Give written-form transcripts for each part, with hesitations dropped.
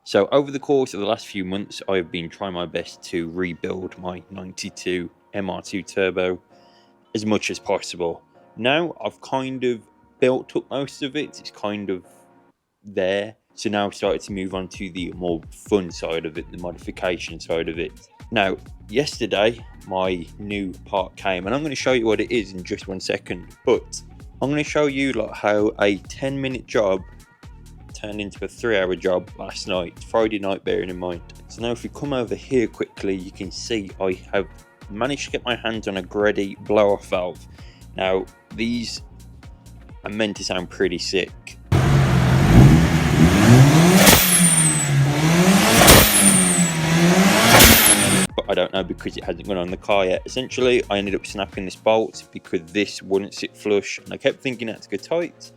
So over the course of the last few months, I've been trying my best to rebuild my 92 MR2 turbo as much as possible. Now I've kind of built up most of it, it's kind of there. So now I've started to move on to the more fun side of it, the modification side of it. Now, yesterday, my new part came, and I'm going to show you what it is in just 1 second, but I'm going to show you like how a 10-minute job turned into a 3-hour job last night, Friday night, bearing in mind. So now if we come over here quickly, you can see I have managed to get my hands on a Greddy blow-off valve. Now, these are meant to sound pretty sick. I don't know because it hasn't gone on the car yet. Essentially, I ended up snapping this bolt because this wouldn't sit flush, and I kept thinking it had to go tight.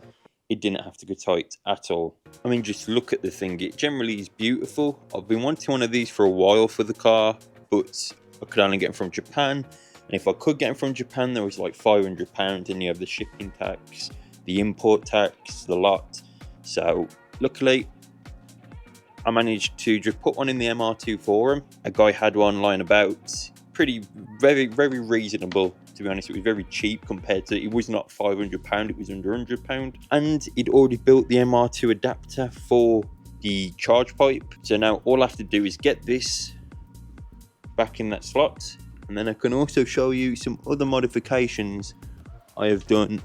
It didn't have to go tight at all. I mean, just look at the thing. It generally is beautiful. I've been wanting one of these for a while for the car, but I could only get them from Japan. And if I could get them from Japan, there was like £500, and you have the shipping tax, the import tax, the lot. So luckily, I managed to just put one in the MR2 forum. A guy had one lying about, very reasonable, to be honest. It was very cheap compared to, it was not £500, it was under £100. And he'd already built the MR2 adapter for the charge pipe. So now all I have to do is get this back in that slot. And then I can also show you some other modifications I have done,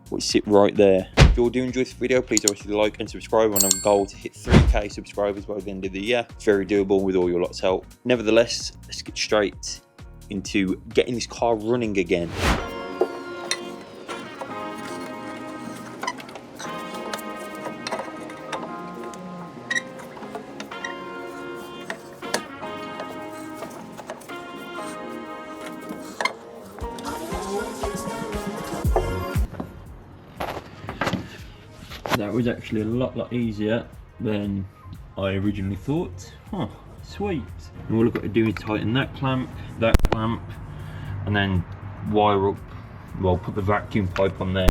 which sit right there. If you all do enjoy this video, please obviously like and subscribe. On a goal to hit 3k subscribers by the end of the year. It's very doable with all your lot's help. Nevertheless, let's get straight into getting this car running again. That was actually a lot easier than I originally thought. Huh, sweet. And all I've got to do is tighten that clamp, and then wire up, well, put the vacuum pipe on there.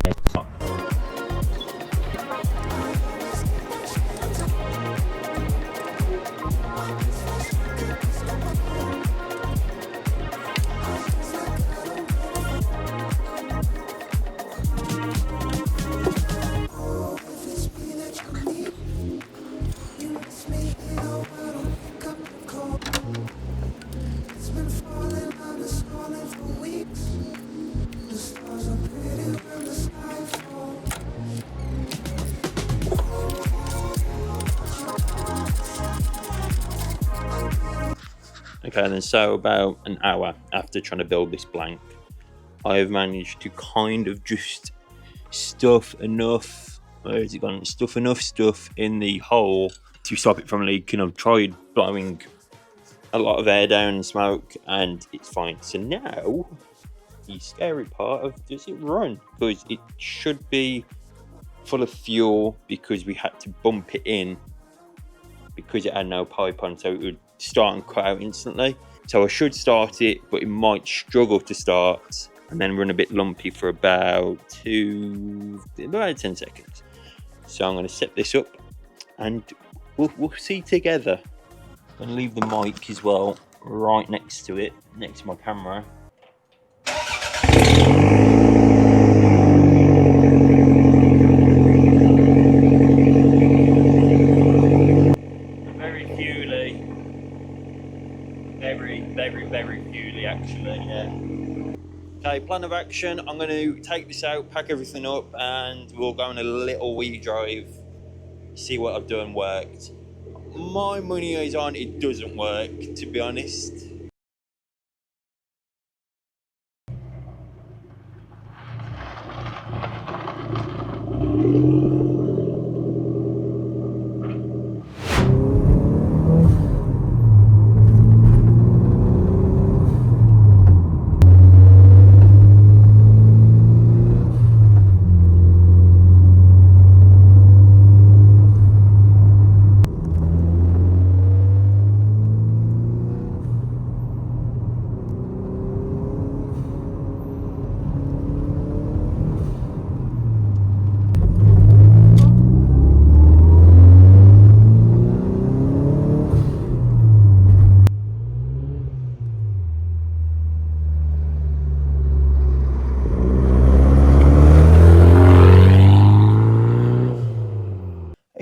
Okay, and then so about an hour after trying to build this blank, I have managed to kind of just stuff enough, where has it gone? Stuff enough stuff in the hole to stop it from leaking. I've tried blowing a lot of air down and smoke, and it's fine. So now, the scary part of, does it run? Because it should be full of fuel, because we had to bump it in because it had no pipe on, so it would start and cut out instantly. So I should start it, but it might struggle to start and then run a bit lumpy for about 10 seconds. So I'm going to set this up and we'll see together. I'm going to leave the mic as well right next to it, next to my camera. Very fuely actually, yeah. Okay, plan of action, I'm going to take this out, pack everything up, and we'll go on a little wee drive, see what I've done worked. My money is on it doesn't work, to be honest.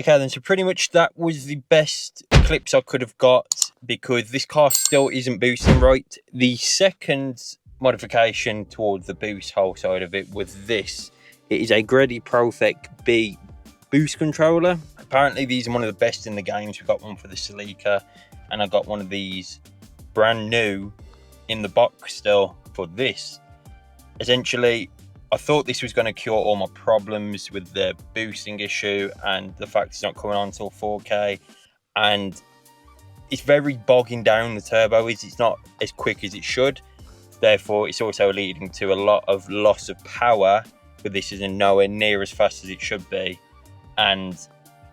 Okay then, so pretty much that was the best eclipse I could have got, because this car still isn't boosting right. The second modification towards the boost hole side of it was this. It is a Greddy Profec B boost controller. Apparently these are one of the best in the games. We got one for the Celica, and I got one of these brand new in the box still for this. Essentially, I thought this was going to cure all my problems with the boosting issue and the fact it's not coming on until 4K, and it's very bogging down. The turbo it's not as quick as it should, therefore it's also leading to a lot of loss of power, but this isn't nowhere near as fast as it should be, and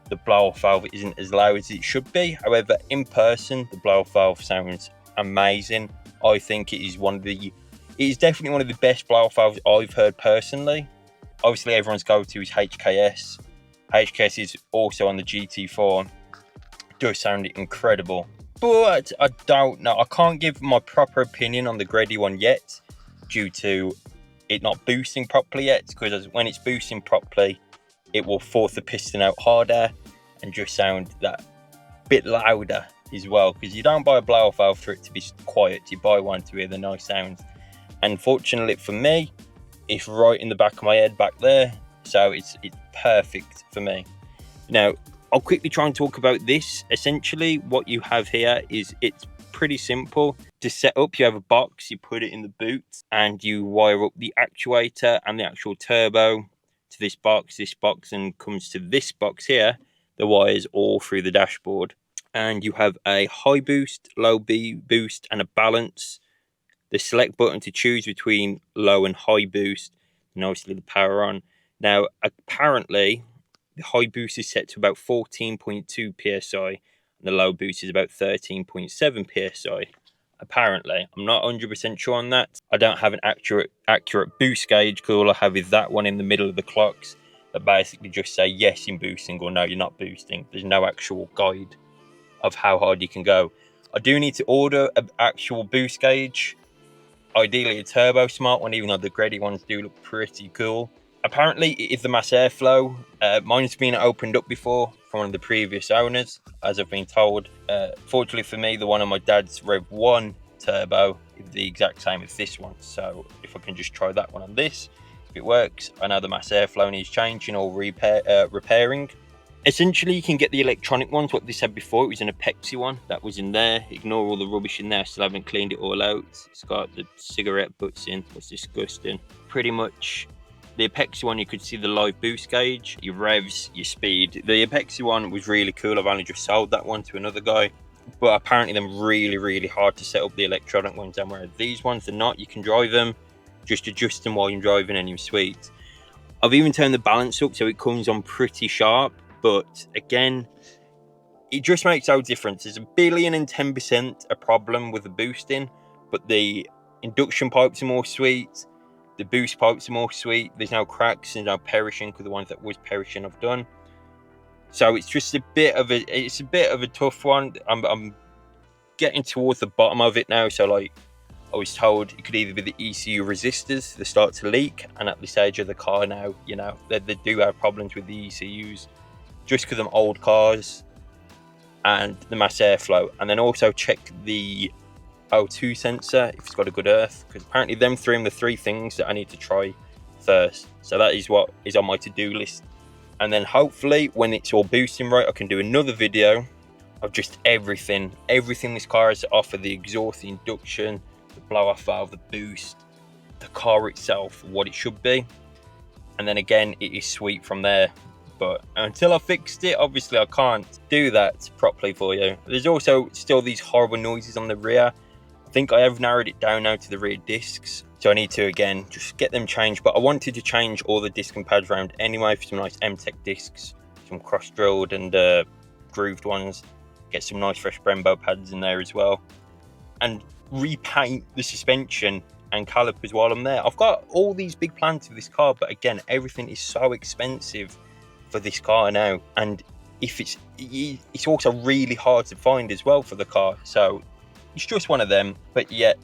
the blow-off valve isn't as loud as it should be. However, in person the blow-off valve sounds amazing. I think it is definitely one of the best blow-off valves I've heard personally. Obviously everyone's go-to is HKS. HKS is also on the GT4. It does sound incredible, but I don't know. I can't give my proper opinion on the Greddy one yet, due to it not boosting properly yet, because when it's boosting properly, it will force the piston out harder and just sound that bit louder as well, because you don't buy a blow-off valve for it to be quiet, you buy one to hear the nice sounds. And fortunately for me, it's right in the back of my head back there, so it's perfect for me. Now I'll quickly try and talk about this. Essentially what you have here is, it's pretty simple to set up. You have a box, you put it in the boot, and you wire up the actuator and the actual turbo to this box and comes to this box here. The wires all through the dashboard, and you have a high boost, low B boost, and a balance. The select button to choose between low and high boost, and obviously the power on. Now apparently the high boost is set to about 14.2 psi and the low boost is about 13.7 psi. Apparently, I'm not 100% sure on that. I don't have an accurate boost gauge, because all I have is that one in the middle of the clocks that basically just say yes in boosting or no, you're not boosting. There's no actual guide of how hard you can go. I do need to order an actual boost gauge, ideally a turbo smart one, even though the Greddy ones do look pretty cool. Apparently it is the mass airflow. Mine's been opened up before from one of the previous owners, as I've been told. Fortunately for me, the one on my dad's Rev 1 turbo is the exact same as this one, so if I can just try that one on this, if it works. I know the mass airflow needs changing or repairing. Essentially you can get the electronic ones. What they said before, it was an Apex one that was in there. Ignore all the rubbish in there, I still haven't cleaned it all out. It's got the cigarette butts in, it's disgusting. Pretty much the Apex one, you could see the live boost gauge, your revs, your speed. The Apex one was really cool. I've only just sold that one to another guy, but apparently they're really hard to set up, the electronic ones, and whereas these ones are not. You can drive them, just adjust them while you're driving and you're sweet. I've even turned the balance up so it comes on pretty sharp, but again, it just makes no difference. There's 1,010% a problem with the boosting, but the induction pipes are more sweet, the boost pipes are more sweet, there's no cracks, there's no perishing, because the ones that was perishing I've done. So it's just a bit of a tough one. I'm getting towards the bottom of it now. So like I was told, it could either be the ECU resistors that start to leak, and at this age of the car now, you know, they do have problems with the ECUs just because of them old cars, and the mass airflow. And then also check the O2 sensor if it's got a good earth, because apparently them three are the three things that I need to try first. So that is what is on my to-do list, and then hopefully when it's all boosting right, I can do another video of just everything this car has to offer: the exhaust, the induction, the blow-off valve, the boost, the car itself, what it should be, and then again it is sweet from there. But until I fixed it, obviously I can't do that properly for you. There's also still these horrible noises on the rear. I think I have narrowed it down now to the rear discs, so I need to again just get them changed. But I wanted to change all the disc and pads around anyway for some nice M-Tech discs, some cross-drilled and grooved ones. Get some nice fresh Brembo pads in there as well, and repaint the suspension and calipers while I'm there. I've got all these big plans for this car, but again, everything is so expensive for this car now, and if it's also really hard to find as well for the car, so it's just one of them. But yeah,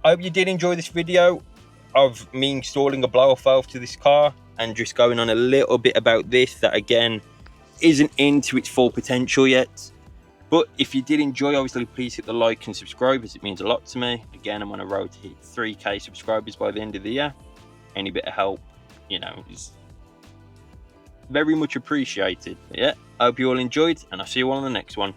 I hope you did enjoy this video of me installing a blow-off valve to this car and just going on a little bit about this, that again, isn't into its full potential yet. But if you did enjoy, obviously please hit the like and subscribe, as it means a lot to me. Again, I'm on a road to hit 3k subscribers by the end of the year. Any bit of help, you know, is very much appreciated. But yeah, I hope you all enjoyed, and I'll see you all on the next one.